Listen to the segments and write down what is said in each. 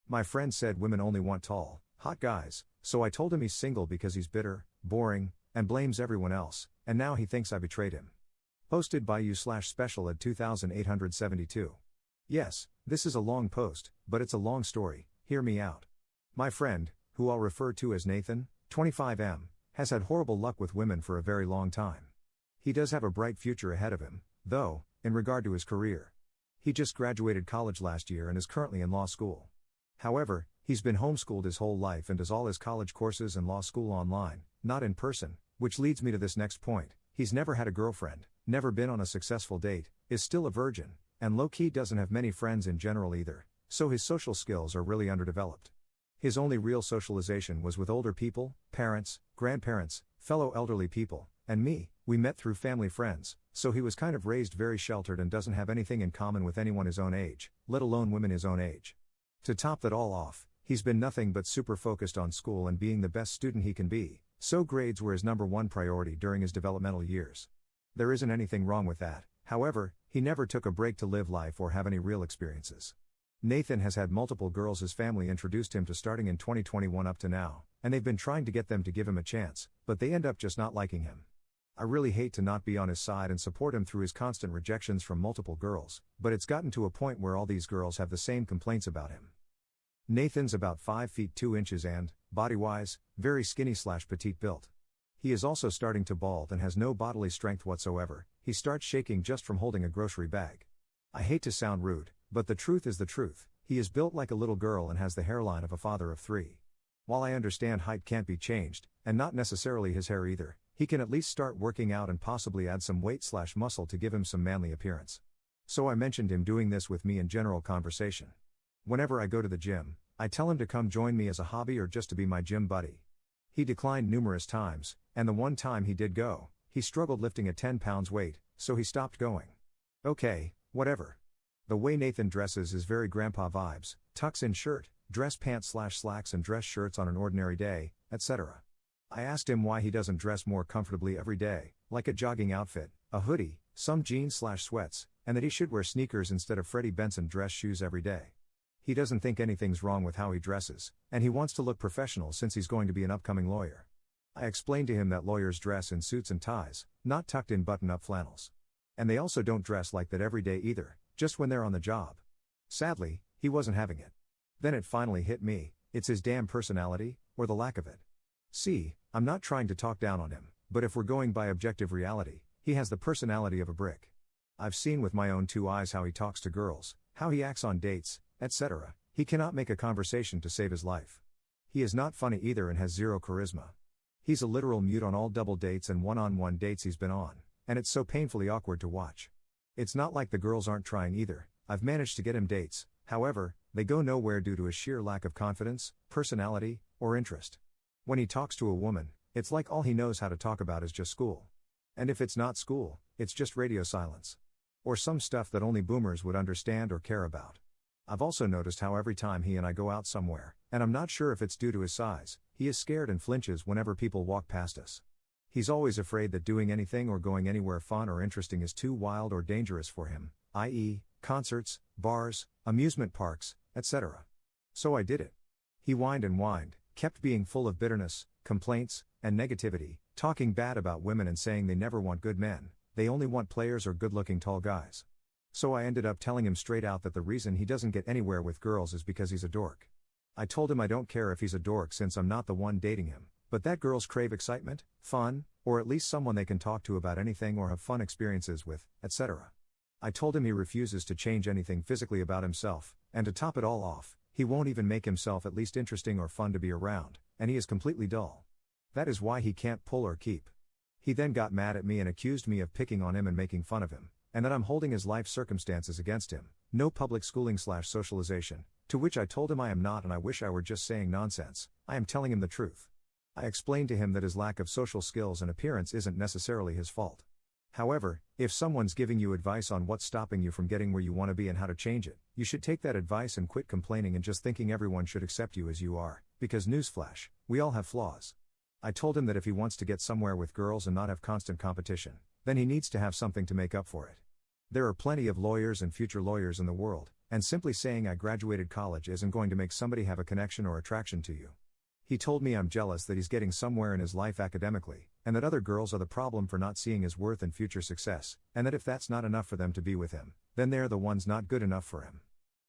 My friend said women only want tall, hot guys, so I told him he's single because he's bitter, boring, and blames everyone else, and now he thinks I betrayed him. Posted by you/special at 2872. Yes, this is a long post, but it's a long story, hear me out. My friend, who I'll refer to as Nathan, 25M, has had horrible luck with women for a very long time. He does have a bright future ahead of him, though, in regard to his career. He just graduated college last year and is currently in law school. However, he's been homeschooled his whole life and does all his college courses and law school online, not in person, which leads me to this next point. He's never had a girlfriend, never been on a successful date, is still a virgin, and low-key doesn't have many friends in general either, so his social skills are really underdeveloped. His only real socialization was with older people, parents, grandparents, fellow elderly people, and me. We met through family friends, so he was kind of raised very sheltered and doesn't have anything in common with anyone his own age, let alone women his own age. To top that all off, he's been nothing but super focused on school and being the best student he can be, so grades were his number one priority during his developmental years. There isn't anything wrong with that, however, he never took a break to live life or have any real experiences. Nathan has had multiple girls his family introduced him to starting in 2021 up to now, and they've been trying to get them to give him a chance, but they end up just not liking him. I really hate to not be on his side and support him through his constant rejections from multiple girls, but it's gotten to a point where all these girls have the same complaints about him. Nathan's about 5 feet 2 inches and, body-wise, very skinny/petite built. He is also starting to bald and has no bodily strength whatsoever. He starts shaking just from holding a grocery bag. I hate to sound rude, but the truth is the truth. He is built like a little girl and has the hairline of a father of 3. While I understand height can't be changed, and not necessarily his hair either, he can at least start working out and possibly add some weight/muscle to give him some manly appearance. So I mentioned him doing this with me in general conversation. Whenever I go to the gym, I tell him to come join me as a hobby or just to be my gym buddy. He declined numerous times, and the one time he did go, he struggled lifting a 10 pounds weight, so he stopped going. Okay, whatever. The way Nathan dresses is very grandpa vibes, tucks in shirt, dress pants/slacks and dress shirts on an ordinary day, etc. I asked him why he doesn't dress more comfortably every day, like a jogging outfit, a hoodie, some jeans/sweats, and that he should wear sneakers instead of Freddie Benson dress shoes every day. He doesn't think anything's wrong with how he dresses, and he wants to look professional since he's going to be an upcoming lawyer. I explained to him that lawyers dress in suits and ties, not tucked in button-up flannels. And they also don't dress like that every day either, just when they're on the job. Sadly, he wasn't having it. Then it finally hit me, it's his damn personality, or the lack of it. See, I'm not trying to talk down on him, but if we're going by objective reality, he has the personality of a brick. I've seen with my own 2 eyes how he talks to girls, how he acts on dates, etc. He cannot make a conversation to save his life. He is not funny either and has zero charisma. He's a literal mute on all double dates and one-on-one dates he's been on, and it's so painfully awkward to watch. It's not like the girls aren't trying either. I've managed to get him dates, however, they go nowhere due to his sheer lack of confidence, personality, or interest. When he talks to a woman, it's like all he knows how to talk about is just school. And if it's not school, it's just radio silence. Or some stuff that only boomers would understand or care about. I've also noticed how every time he and I go out somewhere, and I'm not sure if it's due to his size, he is scared and flinches whenever people walk past us. He's always afraid that doing anything or going anywhere fun or interesting is too wild or dangerous for him, i.e., concerts, bars, amusement parks, etc. So I did it. He whined and whined, kept being full of bitterness, complaints, and negativity, talking bad about women and saying they never want good men, they only want players or good-looking tall guys. So I ended up telling him straight out that the reason he doesn't get anywhere with girls is because he's a dork. I told him I don't care if he's a dork since I'm not the one dating him, but that girls crave excitement, fun, or at least someone they can talk to about anything or have fun experiences with, etc. I told him he refuses to change anything physically about himself, and to top it all off, he won't even make himself at least interesting or fun to be around, and he is completely dull. That is why he can't pull or keep. He then got mad at me and accused me of picking on him and making fun of him, and that I'm holding his life circumstances against him, no public schooling/socialization, to which I told him I am not and I wish I were just saying nonsense, I am telling him the truth. I explained to him that his lack of social skills and appearance isn't necessarily his fault. However, if someone's giving you advice on what's stopping you from getting where you want to be and how to change it, you should take that advice and quit complaining and just thinking everyone should accept you as you are, because newsflash, we all have flaws. I told him that if he wants to get somewhere with girls and not have constant competition, then he needs to have something to make up for it. There are plenty of lawyers and future lawyers in the world, and simply saying I graduated college isn't going to make somebody have a connection or attraction to you. He told me I'm jealous that he's getting somewhere in his life academically, and that other girls are the problem for not seeing his worth and future success, and that if that's not enough for them to be with him, then they're the ones not good enough for him.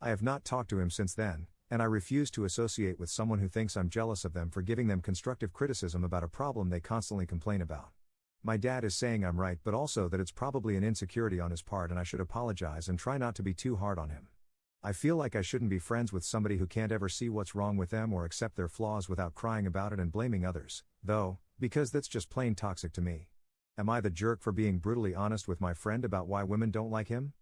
I have not talked to him since then, and I refuse to associate with someone who thinks I'm jealous of them for giving them constructive criticism about a problem they constantly complain about. My dad is saying I'm right, but also that it's probably an insecurity on his part and I should apologize and try not to be too hard on him. I feel like I shouldn't be friends with somebody who can't ever see what's wrong with them or accept their flaws without crying about it and blaming others, though, because that's just plain toxic to me. Am I the jerk for being brutally honest with my friend about why women don't like him?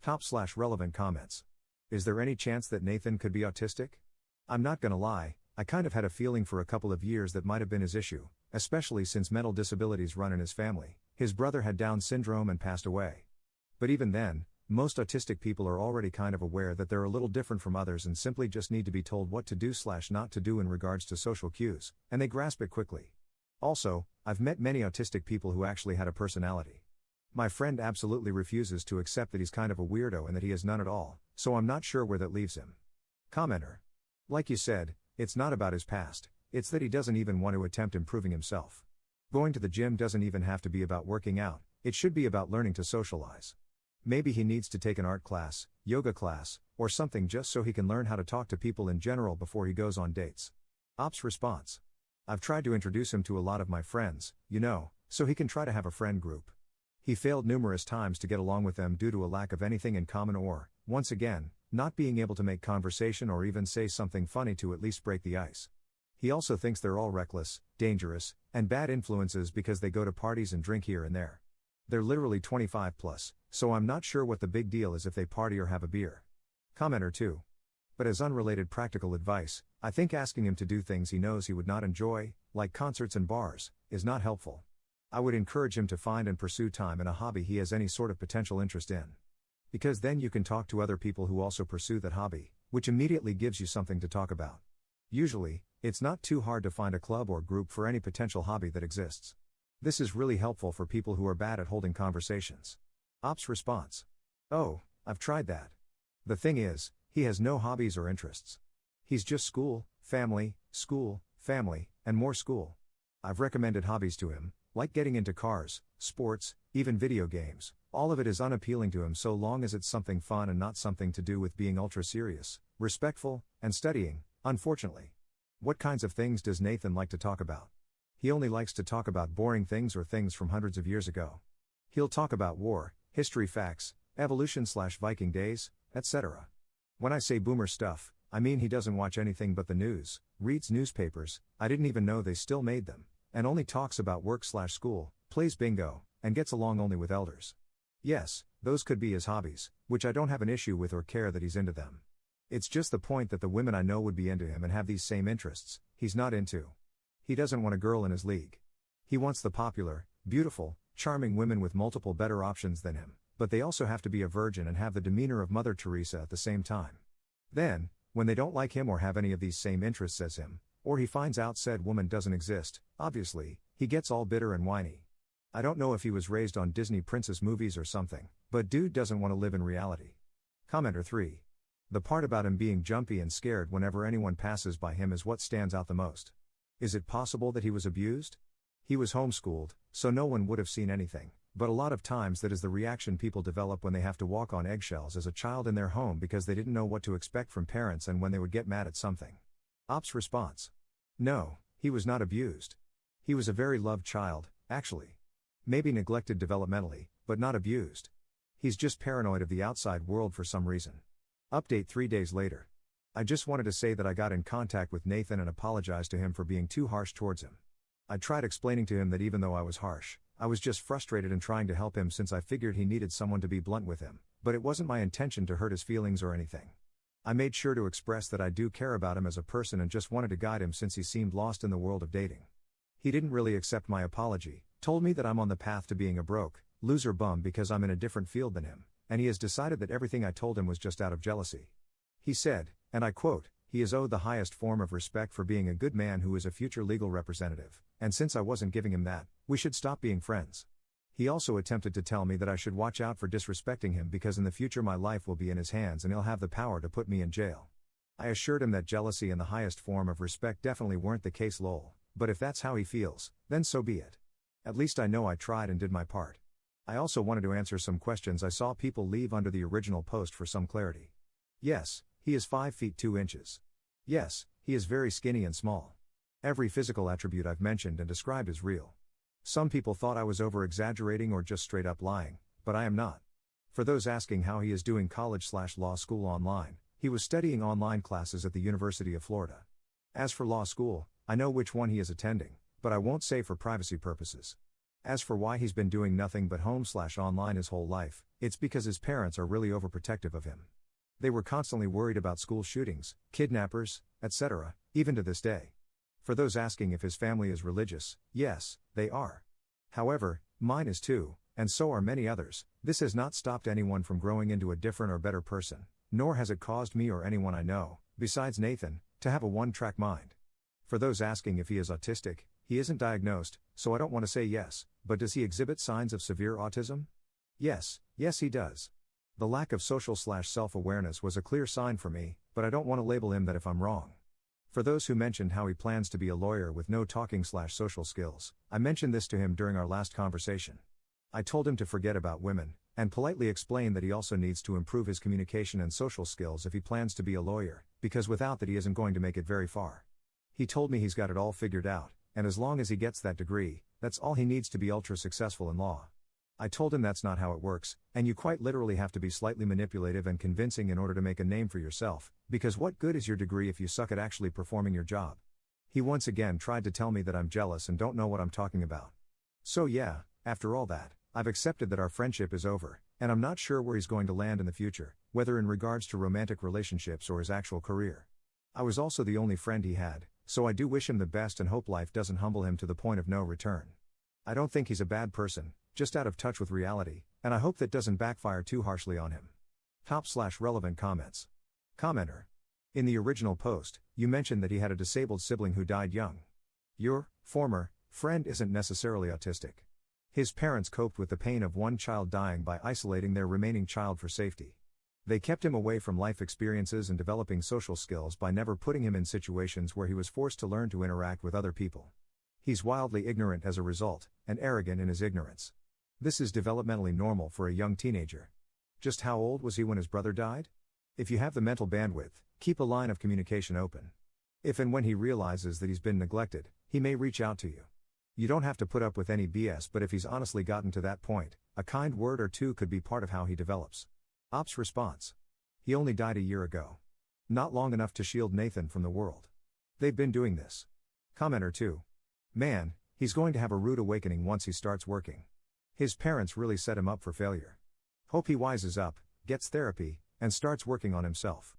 Top/relevant comments. Is there any chance that Nathan could be autistic? I'm not gonna lie, I kind of had a feeling for a couple of years that might have been his issue, especially since mental disabilities run in his family. His brother had Down syndrome and passed away. But even then, most autistic people are already kind of aware that they're a little different from others and simply just need to be told what to do/not to do in regards to social cues, and they grasp it quickly. Also, I've met many autistic people who actually had a personality. My friend absolutely refuses to accept that he's kind of a weirdo and that he has none at all, so I'm not sure where that leaves him. Commenter. Like you said, it's not about his past, it's that he doesn't even want to attempt improving himself. Going to the gym doesn't even have to be about working out, it should be about learning to socialize. Maybe he needs to take an art class, yoga class, or something just so he can learn how to talk to people in general before he goes on dates. Ops response. I've tried to introduce him to a lot of my friends, so he can try to have a friend group. He failed numerous times to get along with them due to a lack of anything in common or, once again, not being able to make conversation or even say something funny to at least break the ice. He also thinks they're all reckless, dangerous, and bad influences because they go to parties and drink here and there. They're literally 25 plus, so I'm not sure what the big deal is if they party or have a beer. Commenter 2. But as unrelated practical advice, I think asking him to do things he knows he would not enjoy, like concerts and bars, is not helpful. I would encourage him to find and pursue time in a hobby he has any sort of potential interest in. Because then you can talk to other people who also pursue that hobby, which immediately gives you something to talk about. Usually, it's not too hard to find a club or group for any potential hobby that exists. This is really helpful for people who are bad at holding conversations. Ops response. Oh, I've tried that. The thing is, he has no hobbies or interests. He's just school, family, and more school. I've recommended hobbies to him, like getting into cars, sports, even video games. All of it is unappealing to him so long as it's something fun and not something to do with being ultra serious, respectful, and studying, unfortunately. What kinds of things does Nathan like to talk about? He only likes to talk about boring things or things from hundreds of years ago. He'll talk about war, history facts, evolution/Viking days, etc. When I say boomer stuff, I mean he doesn't watch anything but the news, reads newspapers, I didn't even know they still made them, and only talks about work/school, plays bingo, and gets along only with elders. Yes, those could be his hobbies, which I don't have an issue with or care that he's into them. It's just the point that the women I know would be into him and have these same interests, he's not into. He doesn't want a girl in his league. He wants the popular, beautiful, charming women with multiple better options than him, but they also have to be a virgin and have the demeanor of Mother Teresa at the same time. Then, when they don't like him or have any of these same interests as him, or he finds out said woman doesn't exist, obviously, he gets all bitter and whiny. I don't know if he was raised on Disney princess movies or something, but dude doesn't want to live in reality. Commenter 3. The part about him being jumpy and scared whenever anyone passes by him is what stands out the most. Is it possible that he was abused? He was homeschooled, so no one would have seen anything, but a lot of times that is the reaction people develop when they have to walk on eggshells as a child in their home because they didn't know what to expect from parents and when they would get mad at something. Ops response. No, he was not abused. He was a very loved child, actually. Maybe neglected developmentally, but not abused. He's just paranoid of the outside world for some reason. Update 3 days later. I just wanted to say that I got in contact with Nathan and apologized to him for being too harsh towards him. I tried explaining to him that even though I was harsh, I was just frustrated and trying to help him since I figured he needed someone to be blunt with him, but it wasn't my intention to hurt his feelings or anything. I made sure to express that I do care about him as a person and just wanted to guide him since he seemed lost in the world of dating. He didn't really accept my apology, told me that I'm on the path to being a broke, loser bum because I'm in a different field than him, and he has decided that everything I told him was just out of jealousy. He said, and I quote, he is owed the highest form of respect for being a good man who is a future legal representative, and since I wasn't giving him that, we should stop being friends. He also attempted to tell me that I should watch out for disrespecting him because in the future my life will be in his hands and he'll have the power to put me in jail. I assured him that jealousy and the highest form of respect definitely weren't the case lol, but if that's how he feels, then so be it. At least I know I tried and did my part. I also wanted to answer some questions I saw people leave under the original post for some clarity. Yes, he is 5 feet 2 inches. Yes, he is very skinny and small. Every physical attribute I've mentioned and described is real. Some people thought I was over-exaggerating or just straight up lying, but I am not. For those asking how he is doing college/law school online, he was studying online classes at the University of Florida. As for law school, I know which one he is attending, but I won't say for privacy purposes. As for why he's been doing nothing but home/online his whole life, it's because his parents are really overprotective of him. They were constantly worried about school shootings, kidnappers, etc., even to this day. For those asking if his family is religious, yes, they are. However, mine is too, and so are many others. This has not stopped anyone from growing into a different or better person, nor has it caused me or anyone I know, besides Nathan, to have a one-track mind. For those asking if he is autistic, he isn't diagnosed, so I don't want to say yes, but does he exhibit signs of severe autism? Yes he does. The lack of social/self-awareness was a clear sign for me, but I don't want to label him that if I'm wrong. For those who mentioned how he plans to be a lawyer with no talking/social skills, I mentioned this to him during our last conversation. I told him to forget about women, and politely explained that he also needs to improve his communication and social skills if he plans to be a lawyer, because without that he isn't going to make it very far. He told me he's got it all figured out, and as long as he gets that degree, that's all he needs to be ultra successful in law. I told him that's not how it works, and you quite literally have to be slightly manipulative and convincing in order to make a name for yourself, because what good is your degree if you suck at actually performing your job? He once again tried to tell me that I'm jealous and don't know what I'm talking about. So yeah, after all that, I've accepted that our friendship is over, and I'm not sure where he's going to land in the future, whether in regards to romantic relationships or his actual career. I was also the only friend he had, so I do wish him the best and hope life doesn't humble him to the point of no return. I don't think he's a bad person, just out of touch with reality, and I hope that doesn't backfire too harshly on him. Top/relevant comments. Commenter. In the original post, you mentioned that he had a disabled sibling who died young. Your former friend isn't necessarily autistic. His parents coped with the pain of one child dying by isolating their remaining child for safety. They kept him away from life experiences and developing social skills by never putting him in situations where he was forced to learn to interact with other people. He's wildly ignorant as a result, and arrogant in his ignorance. This is developmentally normal for a young teenager. Just how old was he when his brother died? If you have the mental bandwidth, keep a line of communication open. If and when he realizes that he's been neglected, he may reach out to you. You don't have to put up with any BS, but if he's honestly gotten to that point, a kind word or two could be part of how he develops. Ops response. He only died a year ago. Not long enough to shield Nathan from the world. They've been doing this. Commenter 2. Man, he's going to have a rude awakening once he starts working. His parents really set him up for failure. Hope he wises up, gets therapy, and starts working on himself.